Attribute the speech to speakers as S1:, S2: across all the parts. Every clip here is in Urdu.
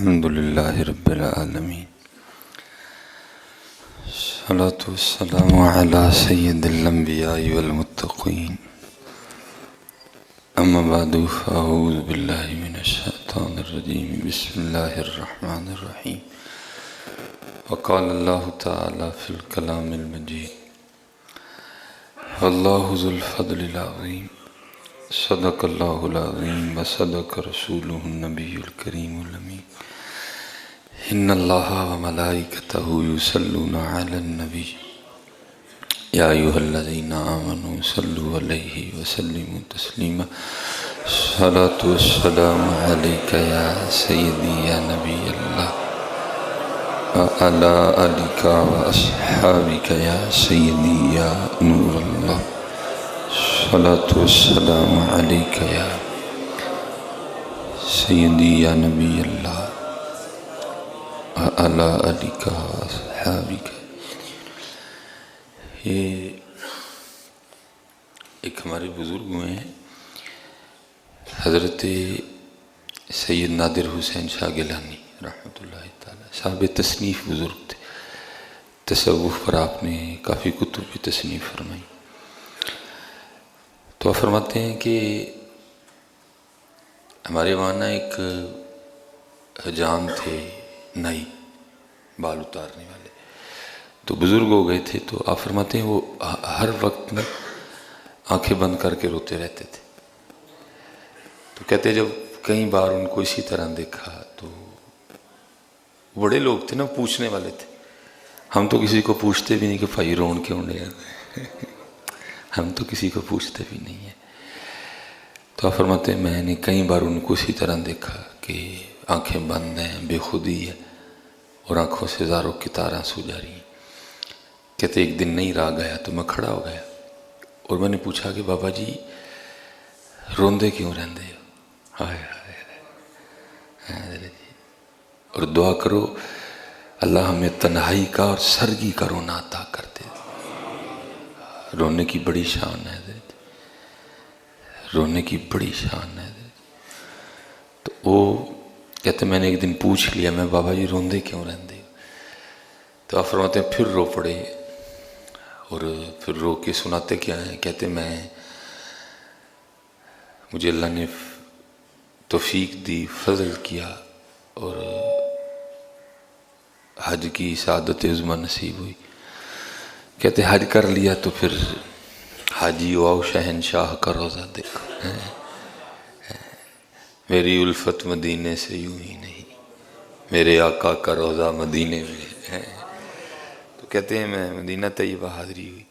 S1: الحمد للہ رب العالمین الصلاۃ والسلام علی سید الانبیاء والمتقین اما بعد فاعوذ باللہ من الشیطان الرجیم بسم اللہ الرحمن الرحیم وقال اللہ تعالی فی الکلام المجید واللہ ذو الفضل العظیم صدق اللہ العظیم وصدق رسولہ النبی الکریم الامین ان اللہ وملائکتہ یصلون علی النبی یا ایھا الذین آمنوا صلوا علیہ وسلموا تسلیما الصلاۃ والسلام علیک یا سیدی یا نبی اللہ وعلی آلک واصحابک یا سیدی یا نور اللہ الصلاۃ والسلام علیک یا سیدی یا نبی اللہ وعلی آلک واصحابک۔ یہ ایک ہمارے بزرگ ہوئے ہیں حضرت سید نادر حسین شاہ گیلانی رحمۃ اللہ تعالی، صاحب تصنیف بزرگ تھے۔ تصوف پر آپ نے کافی کتب کی تصنیف فرمائی۔ تو آپ فرماتے ہیں کہ ہمارے وہاں نا ایک حجام تھے نئی بال اتارنے والے، تو بزرگ ہو گئے تھے، تو آپ فرماتے ہیں وہ ہر وقت میں آنکھیں بند کر کے روتے رہتے تھے۔ تو کہتے جب کئی بار ان کو اسی طرح دیکھا تو بڑے لوگ تھے نا، پوچھنے والے تھے۔ ہم تو کسی کو پوچھتے بھی نہیں کہ بھائی رون کیوں نہیں ہے، ہم تو کسی کو پوچھتے بھی نہیں ہیں۔ تو آپ فرماتے ہیں میں نے کئی بار ان کو اسی طرح دیکھا کہ آنکھیں بند ہیں، بے خودی ہے، اور آنکھوں سے زاروں کی تاریں سو جا رہی ہیں۔ کہتے ایک دن نہیں رہا گیا تو میں کھڑا ہو گیا اور میں نے پوچھا کہ بابا جی روندے کیوں رہندے ہو؟ ہائے ہائے، اور دعا کرو اللہ ہمیں تنہائی کا اور سرگی کا رونا عطا کر دے۔ رونے کی بڑی شان ہے حضرت، رونے کی بڑی شان ہے حضرت۔ تو وہ کہتے میں نے ایک دن پوچھ لیا میں بابا جی روندے کیوں رہندے ہو؟ تو آپ فرماتے ہیں پھر رو پڑے، اور پھر رو کے سناتے کیا ہیں؟ کہتے مجھے اللہ نے توفیق دی، فضل کیا، اور حج کی سعادت عظمیٰ نصیب ہوئی۔ کہتے حج کر لیا تو پھر حاجی آؤ شہنشاہ کا روزہ دیکھو، میری الفت مدینے سے یوں ہی نہیں، میرے آقا کا روزہ مدینے میں ہے۔ تو کہتے ہیں میں مدینہ طیبہ حاضری ہوئی،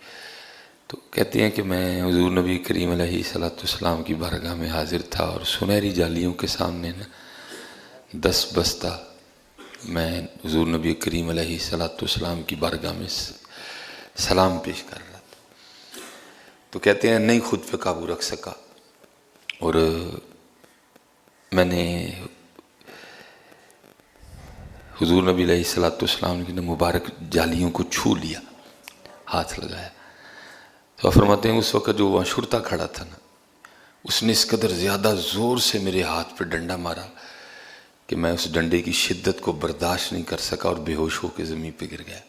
S1: تو کہتے ہیں کہ میں حضور نبی کریم علیہ صلاۃ والسلام کی بارگاہ میں حاضر تھا، اور سنہری جالیوں کے سامنے نا 10 بستہ میں حضور نبی کریم علیہ صلاۃ والسلام کی بارگاہ میں سلام پیش کر رہا تھا۔ تو کہتے ہیں نہیں خود پہ قابو رکھ سکا، اور میں نے حضور نبی علیہ صلاۃ والسلام کی مبارک جالیوں کو چھو لیا، ہاتھ لگایا۔ تو فرماتے ہیں اس وقت جو وہاں شرطا کھڑا تھا نا، اس نے اس قدر زیادہ زور سے میرے ہاتھ پہ ڈنڈا مارا کہ میں اس ڈنڈے کی شدت کو برداشت نہیں کر سکا اور بے ہوش ہو کے زمین پہ گر گیا۔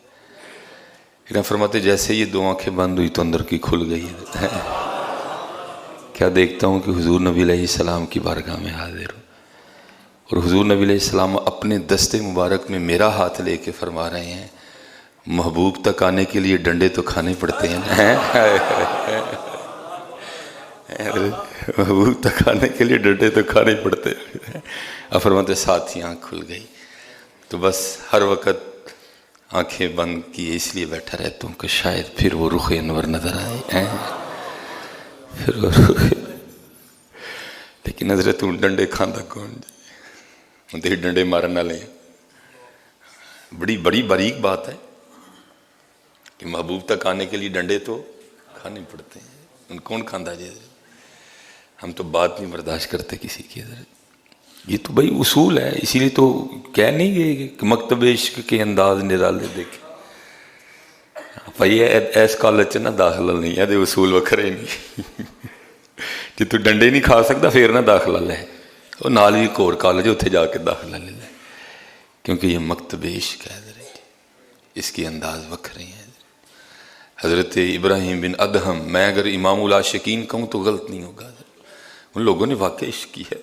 S1: لیکن فرماتے جیسے یہ 2 آنکھیں بند ہوئی تو اندر کی کھل گئی ہے۔ کیا دیکھتا ہوں کہ حضور نبی علیہ السلام کی بارگاہ میں حاضر ہوں، اور حضور نبی علیہ السلام اپنے دستے مبارک میں میرا ہاتھ لے کے فرما رہے ہیں محبوب تک آنے کے لیے ڈنڈے تو کھانے پڑتے ہیں نا۔ محبوب تک آنے کے لیے ڈنڈے تو کھانے پڑتے ہیں۔ اب فرماتے ساتھ ہی آنکھ کھل گئی۔ تو بس ہر وقت آنکھیں بند کیے اس لیے بیٹھا رہتا ہوں کہ شاید پھر وہ رخ انور نظر آئے، پھر وہ رخ۔ لیکن حضرت ڈنڈے کھاندہ کون جی، تو ڈنڈے مارنا لیں، بڑی بڑی باریک بات ہے کہ محبوب تک آنے کے لیے ڈنڈے تو کھانے پڑتے ہیں۔ ان کون کھاندہ جی؟ ہم تو بات نہیں برداشت کرتے کسی کی حضرت۔ یہ تو بھائی اصول ہے، اسی لیے تو کہہ نہیں گئے کہ مکتب عشق کے انداز نرالے دیکھے بھائی ایس کالج نہ داخلہ نہیں ہے، اصول وکھرے نہیں۔ جی ڈنڈے نہیں کھا سکتا پھر نہ داخلہ لے، وہ نال بھی ایک اور کالج اتنے جا کے داخلہ لے لے۔ کیونکہ یہ مکتب عشق ہے حضرت، اس کے انداز وکھرے ہیں۔ حضرت ابراہیم بن ادہم، میں اگر امام العاشقین کہوں تو غلط نہیں ہوگا، ان لوگوں نے واقعی عشق کی ہے۔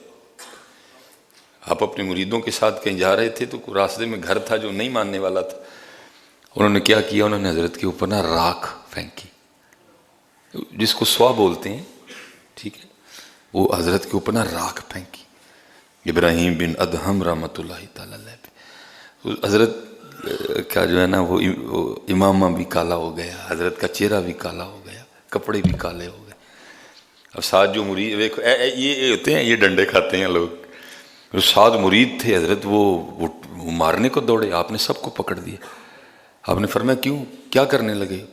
S1: آپ اپنے مریدوں کے ساتھ کہیں جا رہے تھے تو راستے میں گھر تھا جو نہیں ماننے والا تھا، انہوں نے کیا کیا، انہوں نے حضرت کے اوپر نا راکھ پھینکی، جس کو سوا بولتے ہیں، ٹھیک ہے، وہ حضرت کے اوپر نا راکھ پھینکی، ابراہیم بن ادہم رحمۃ اللہ تعالی علیہ پہ۔ حضرت کا جو ہے نا وہ امامہ بھی کالا ہو گیا، حضرت کا چہرہ بھی کالا ہو گیا، کپڑے بھی کالے ہو گئے۔ اب ساتھ جو مرید دیکھو یہ ہوتے ہیں، یہ ڈنڈے کھاتے ہیں لوگ، جو ساتھ مرید تھے حضرت وہ مارنے کو دوڑے، آپ نے سب کو پکڑ دیا۔ آپ نے فرمایا کیوں، کیا کرنے لگے؟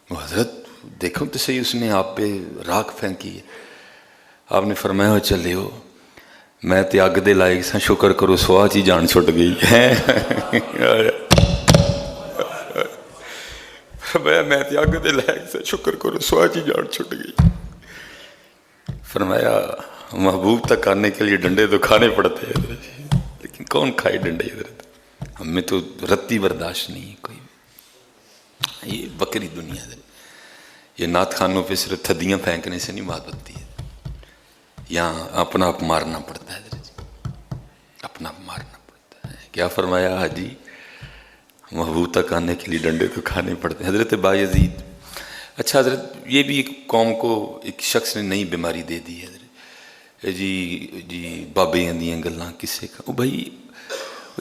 S1: وہ حضرت دیکھو تو صحیح، اس نے آپ پہ راکھ پھینکی ہے۔ آپ نے فرمایا چلے ہو، میں تے اگ دے لائق سا، شکر کرو سوا چی جان چھٹ گئی ہے۔ فرمایا میں تے اگ دے لائق سا، شکر کرو سوا چی جان چھٹ گئی۔ فرمایا محبوب تک آنے کے لیے ڈنڈے تو کھانے پڑتے ہیں، لیکن کون کھائے ڈنڈے حضرت، ہم میں تو رتی برداشت نہیں ہے کوئی۔ یہ بکری دنیا ہے، یہ نعت خانوں پہ صرف تھدیاں پھینکنے سے نہیں بات بنتی ہے، یہاں اپنا آپ مارنا پڑتا ہے حضرت، اپنا آپ مارنا پڑتا ہے۔ کیا فرمایا حاجی، محبوب تک آنے کے لیے ڈنڈے تو کھانے پڑتے ہیں۔ حضرت بایزید، اچھا حضرت یہ بھی ایک قوم کو ایک شخص نے نئی بیماری دے دی ہے حضرت، جی بابے دیاں گلاں کسے کا، او بھائی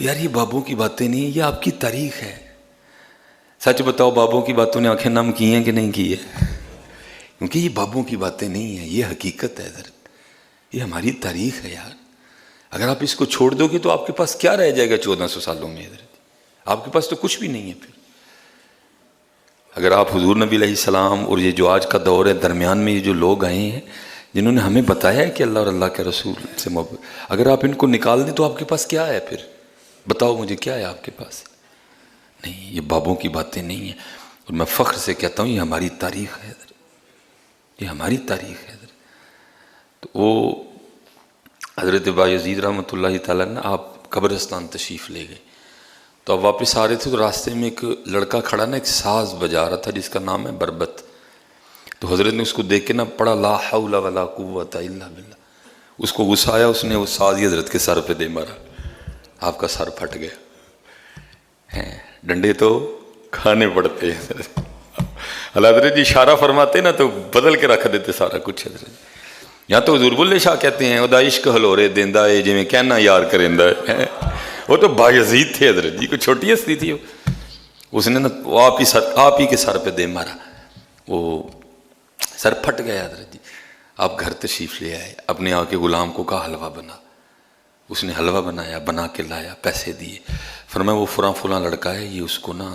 S1: یار یہ بابوں کی باتیں نہیں، یہ آپ کی تاریخ ہے۔ سچ بتاؤ بابوں کی باتوں نے آنکھیں نم کی ہیں کہ نہیں کی ہے؟ کیونکہ یہ بابوں کی باتیں نہیں ہیں، یہ حقیقت ہے حضرت، یہ ہماری تاریخ ہے یار۔ اگر آپ اس کو چھوڑ دو گے تو آپ کے پاس کیا رہ جائے گا 1400 سالوں میں حضرت، آپ کے پاس تو کچھ بھی نہیں ہے پھر۔ اگر آپ حضور نبی علیہ السلام اور یہ جو آج کا دور ہے، درمیان میں یہ جو لوگ آئے ہیں جنہوں نے ہمیں بتایا ہے کہ اللہ اور اللہ کے رسول سے محبت، اگر آپ ان کو نکال دیں تو آپ کے پاس کیا ہے پھر؟ بتاؤ مجھے کیا ہے آپ کے پاس؟ نہیں، یہ بابوں کی باتیں نہیں ہیں، اور میں فخر سے کہتا ہوں یہ ہماری تاریخ ہے حضرت، یہ ہماری تاریخ ہے حضرت۔ تو وہ حضرت بایزید رحمۃ اللہ تعالیٰ نے آپ قبرستان تشریف لے گئے، تو آپ واپس آ رہے تھے تو راستے میں ایک لڑکا کھڑا نا، ایک ساز بجا رہا تھا جس کا نام ہے بربت، تو حضرت نے اس کو دیکھ کے نا پڑھا لا حول ولا قوت الا باللہ، اس کو غصہ آیا، اس نے وہ ساز ہی حضرت کے سر پہ دے مارا، آپ کا سر پھٹ گیا۔ ڈنڈے تو کھانے پڑتے ہیں حضرت، اللہ حضرت جی اشارہ فرماتے نا تو بدل کے رکھ دیتے سارا کچھ حضرت۔ یہاں تو حضور بلے شاہ کہتے ہیں ادا عشق ہلورے دیندہ ہے جی میں کہنا یار کرندہ ہے، وہ تو بایزید تھے حضرت جی، کوئی چھوٹی ہستی تھی وہ، اس نے نا آپ ہی کے سر پہ دے مارا، وہ سر پھٹ گیا حضرت جی۔ آپ گھر تشریف لے آئے، اپنے آ کے غلام کو کہا حلوہ بنا، اس نے حلوہ بنایا، بنا کے لایا، پیسے دیے، فرمایا وہ فلاں لڑکا ہے، یہ اس کو نا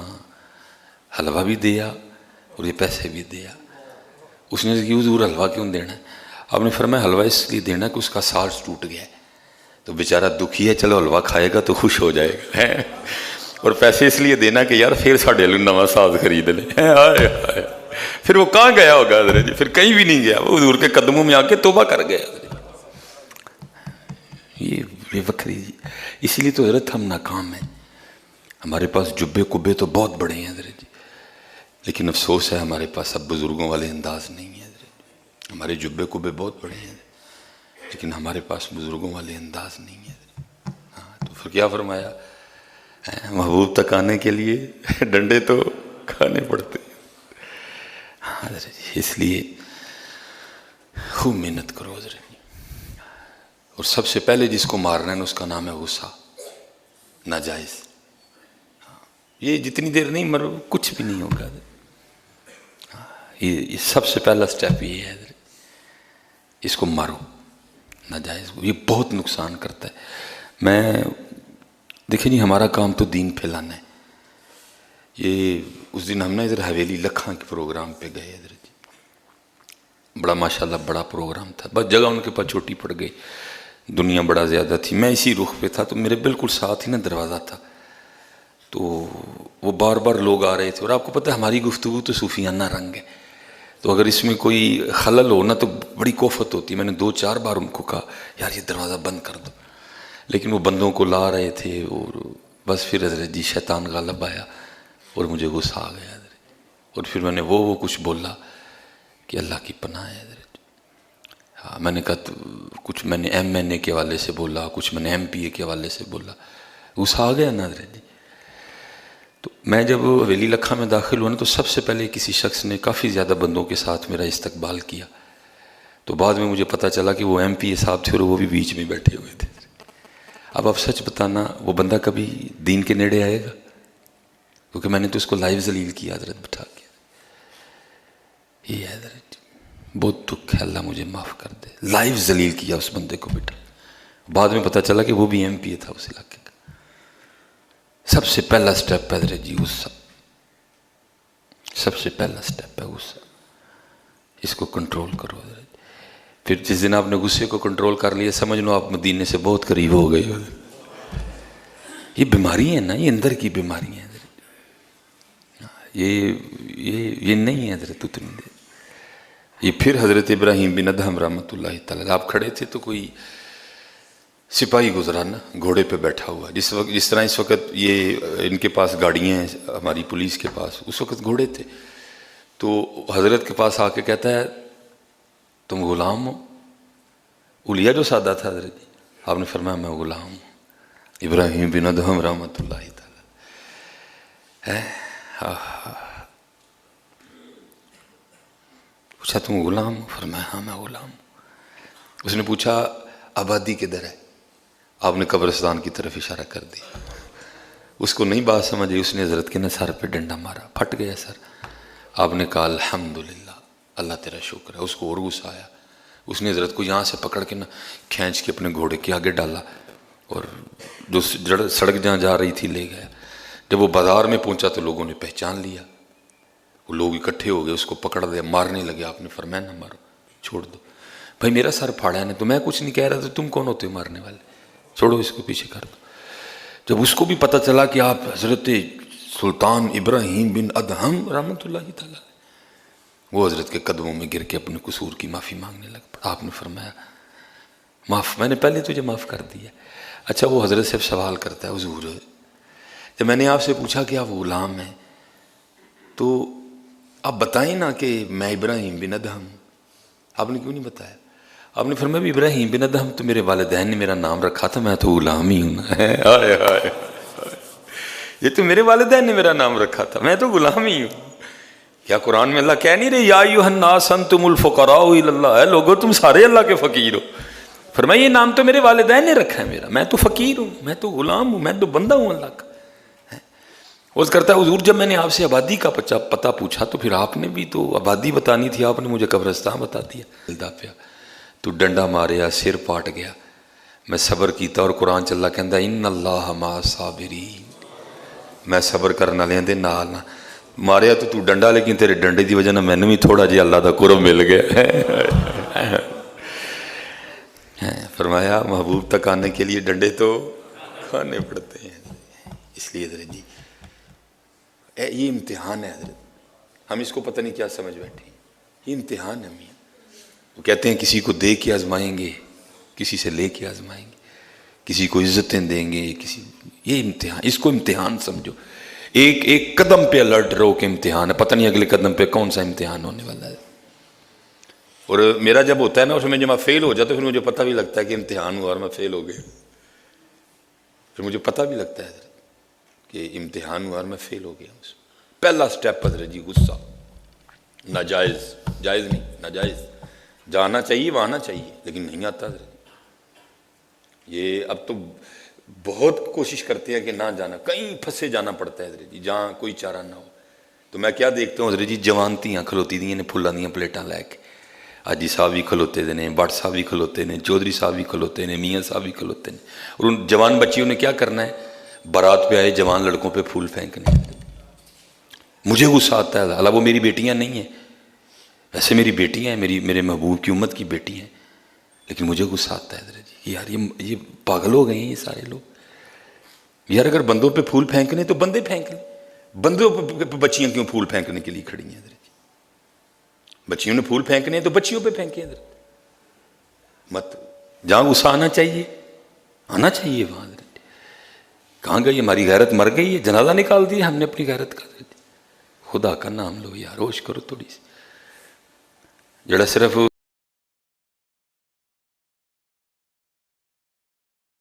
S1: حلوہ بھی دیا اور یہ پیسے بھی دیا۔ اس نے کہا حضور حلوہ کیوں دینا ہے؟ آپ نے فرمایا حلوہ اس لیے دینا کہ اس کا ساز ٹوٹ گیا ہے، تو بیچارہ دکھی ہے، چلو حلوہ کھائے گا تو خوش ہو جائے گا، اور پیسے اس لیے دینا کہ یار پھر ساڑھے لوگ نواں ساز خرید لیں۔ پھر وہ کہاں گیا ہوگا حضرت جی؟ پھر کہیں بھی نہیں گیا، وہ حضور کے قدموں میں آ کے توبہ کر گیا حضرت۔ یہ بے وکری جی، اسی لیے تو حضرت ہم ناکام ہیں، ہمارے پاس جبے کبے تو بہت بڑے ہیں حضرت جی، لیکن افسوس ہے ہمارے پاس اب بزرگوں والے انداز نہیں ہے حضرت، ہمارے جبے کبے بہت بڑے ہیں لیکن ہمارے پاس بزرگوں والے انداز نہیں ہے حضرت۔ ہاں تو پھر کیا فرمایا، محبوب تک آنے کے لیے ڈنڈے تو کھانے پڑتے ہیں۔ ہاں حضرت جی، اس لیے خوب محنت کرو حضرت، اور سب سے پہلے جس کو مارنا ہے اس کا نام ہے غصہ، ناجائز۔ یہ جتنی دیر نہیں مرو کچھ بھی نہیں ہوگا، یہ سب سے پہلا سٹیپ یہ ہے حضرت، اس کو مارو ناجائز، یہ بہت نقصان کرتا ہے۔ دیکھیں جی ہمارا کام تو دین پھیلانا ہے۔ یہ اس دن ہم نا ادھر حویلی لکھاں کے پروگرام پہ گئے حضرت جی، بڑا ماشاءاللہ بڑا پروگرام تھا، بس جگہ ان کے پاس چھوٹی پڑ گئی، دنیا بڑا زیادہ تھی، میں اسی رخ پہ تھا، تو میرے بالکل ساتھ ہی نا دروازہ تھا، تو وہ بار بار لوگ آ رہے تھے، اور آپ کو پتہ ہے ہماری گفتگو تو صوفیانہ رنگ ہے، تو اگر اس میں کوئی خلل ہو نا تو بڑی کوفت ہوتی ہے۔ میں نے 2-4 بار ان کو کہا یار یہ دروازہ بند کر دو، لیکن وہ بندوں کو لا رہے تھے اور بس پھر حضرت جی شیطان غالب آیا اور مجھے غصہ آ گیا حضرت جی، اور پھر میں نے وہ کچھ بولا کہ اللہ کی پناہ ہے حضرت جی۔ ہاں میں نے کہا کچھ میں نے MNA کے حوالے سے بولا، کچھ میں نے MPA کے حوالے سے بولا، غصہ آ گیا نا حضرت جی۔ تو میں جب حویلی لکھا میں داخل ہوا نا تو سب سے پہلے کسی شخص نے کافی زیادہ بندوں کے ساتھ میرا استقبال کیا، تو بعد میں مجھے پتہ چلا کہ وہ MPA صاحب تھے اور وہ بھی بیچ میں بیٹھے ہوئے تھے۔ اب آپ سچ بتانا وہ بندہ کبھی دین کے نیڑے آئے گا؟ کیونکہ میں نے تو اس کو لائیو ذلیل کیا حضرت بٹھا کے۔ یہ ہے حضرت بہت دکھ ہے، اللہ مجھے معاف کر دے، لائیو ذلیل کیا اس بندے کو بیٹا۔ بعد میں پتہ چلا کہ وہ بھی MPA تھا اس علاقے کا۔ سب سے پہلا سٹیپ ہے حضرت جی غصہ، سب سے پہلا سٹیپ ہے غصہ، اس کو کنٹرول کرو حضرت۔ پھر جس دن آپ نے غصے کو کنٹرول کر لیا سمجھ لو آپ مدینے سے بہت قریب ہو گئے۔ یہ بیماری ہیں نا، یہ اندر کی بیماری ہیں حضرت، یہ نہیں ہے حضرت اتنی دیر۔ یہ پھر حضرت ابراہیم بن ادہم رحمۃ اللہ تعالیٰ، آپ کھڑے تھے تو کوئی سپاہی گزرا نا گھوڑے پہ بیٹھا ہوا، جس طرح اس وقت یہ ان کے پاس گاڑیاں ہیں ہماری پولیس کے پاس، اس وقت گھوڑے تھے۔ تو حضرت کے پاس آ کے کہتا ہے تم غلام ہو؟ اولیا جو سادہ تھا حضرت جی، آپ نے فرمایا میں غلام ہوں ابراہیم بن ادہم رحمۃ اللہ تعالیٰ۔ پوچھا تم غلام ہو؟ فرمایا ہاں میں غلام ہوں۔ اس نے پوچھا آبادی کدھر ہے؟ آپ نے قبرستان کی طرف اشارہ کر دیا۔ اس کو نہیں بات سمجھی، اس نے حضرت کے نا سر پہ ڈنڈا مارا، پھٹ گیا سر۔ آپ نے کہا الحمدللہ، اللہ تیرا شکر ہے۔ اس کو اور غصہ آیا، اس نے حضرت کو یہاں سے پکڑ کے نا کھینچ کے اپنے گھوڑے کے آگے ڈالا اور جو سڑک جہاں جا رہی تھی لے گیا۔ جب وہ بازار میں پہنچا تو لوگوں نے پہچان لیا، وہ لوگ اکٹھے ہو گئے، اس کو پکڑ لیا، مارنے لگے۔ آپ نے فرمایا نہ مارو، چھوڑ دو۔ بھائی میرا سر پھاڑا ہے تو میں کچھ نہیں کہہ رہا، تو تم کون ہوتے ہو مارنے والے؟ چھوڑو اس کو، پیچھے کر دو۔ جب اس کو بھی پتہ چلا کہ آپ حضرت سلطان ابراہیم بن ادہم رحمۃ اللہ تعالیٰ، وہ حضرت کے قدموں میں گر کے اپنے قصور کی معافی مانگنے لگ پڑا۔ آپ نے فرمایا معاف، میں نے پہلے تجھے معاف کر دیا۔ اچھا وہ حضرت سے سوال کرتا ہے حضور جب میں نے آپ سے پوچھا کہ آپ غلام ہیں تو آپ بتائیں نا کہ میں ابراہیم بن ادہم، آپ نے کیوں نہیں بتایا؟ آپ نے فرمایا بھی ابراہیم بن ادہم تو میرے والدین نے میرا نام رکھا تھا، میں تو غلام ہی ہوں نا۔ یہ تو میرے والدین نے میرا نام رکھا تھا، میں تو غلام ہی ہوں۔ کیا قرآن میں اللہ کہہ نہیں رہے یا ایھا الناس انتم الفقراء الی اللہ، اے لوگو تم سارے اللہ کے فقیر ہو؟ فرمایا یہ نام تو میرے والدین نے رکھا ہے میرا، میں تو فقیر ہوں، میں تو غلام ہوں، میں تو بندہ ہوں اللہ کا۔ وہ کرتا ہے حضور جب میں نے آپ سے آبادی کا پتہ پوچھا تو پھر آپ نے بھی تو آبادی بتانی تھی، آپ نے مجھے قبرستان بتا دیا۔ دلدا پیا تو ڈنڈا ماریا، سر پاٹ گیا، میں صبر کیتا اور قرآن چلا کہندا ان اللہ مع الصابرین، میں صبر کرنے والے دے نال نہ ماریا تو ڈنڈا، لیکن تیرے ڈنڈے دی وجہ نہ مینوں بھی تھوڑا جہا اللہ دا قرب مل گیا۔ فرمایا محبوب تک آنے کے لیے ڈنڈے تو کھانے پڑتے ہیں۔ اس لیے حضرت جی یہ امتحان ہے حضرت، ہم اس کو پتہ نہیں کیا سمجھ بیٹھے ہیں، یہ امتحان ہے میاں۔ وہ کہتے ہیں کسی کو دے کے آزمائیں گے، کسی سے لے کے آزمائیں گے، کسی کو عزتیں دیں گے، یہ امتحان، اس کو امتحان سمجھو۔ ایک قدم پہ الرٹ رہو کہ امتحان ہے، پتہ نہیں اگلے قدم پہ کون سا امتحان ہونے والا ہے۔ اور میرا جب ہوتا ہے نا اس میں جب میں فیل ہو جاتا تو پھر مجھے پتہ بھی لگتا ہے کہ امتحان ہوا اور میں فیل ہو گیا، پھر مجھے پتہ بھی لگتا ہے حضرت کہ امتحان ہوا اور میں فیل ہو گیا۔ پہلا سٹیپ حضرت جی غصہ، ناجائز، جائز نہیں ناجائز، جانا چاہیے وہ آنا چاہیے لیکن نہیں آتا حضرت۔ یہ اب تو بہت کوشش کرتے ہیں کہ نہ جانا، کہیں پھنسے جانا پڑتا ہے حضرت جی جہاں کوئی چارہ نہ ہو۔ تو میں کیا دیکھتا ہوں حضرت جی جوان تیاں کھلوتی دیاں نے پھلاں دیاں پلیٹاں لے کے، حاجی صاحب بھی کھلوتے نے، بٹ صاحب بھی کھلوتے نے، چودھری صاحب بھی کھلوتے نے، میاں صاحب بھی کھلوتے نے، اور ان جوان بچیوں نے کیا کرنا ہے، بارات پہ آئے جوان لڑکوں پہ پھول پھینکنے۔ مجھے غصہ آتا ہے، حالانکہ وہ میری بیٹیاں نہیں ہیں، ویسے میری بیٹیاں ہیں، میرے محبوب کی امت کی بیٹی ہیں، لیکن مجھے غصہ آتا ہے حضرت جی یار یہ پاگل ہو گئے ہیں یہ سارے لوگ۔ یار اگر بندوں پہ پھول پھینکنے تو بندے پھینک لیں، بندوں پہ بچیاں کیوں پھول پھینکنے کے لیے کھڑی ہیں حضرت جی؟ بچیوں نے پھول پھینکنے ہیں تو بچیوں پہ پھینکیں حضرت، مت جہاں غصہ آنا چاہیے وہاں حضرت۔ کہاں گئی ہماری غیرت مر گئی ہے جنازہ نکال دیا ہم نے اپنی غیرت کا خدا کا نام لو یار ہوش کرو تھوڑی سی جڑا صرف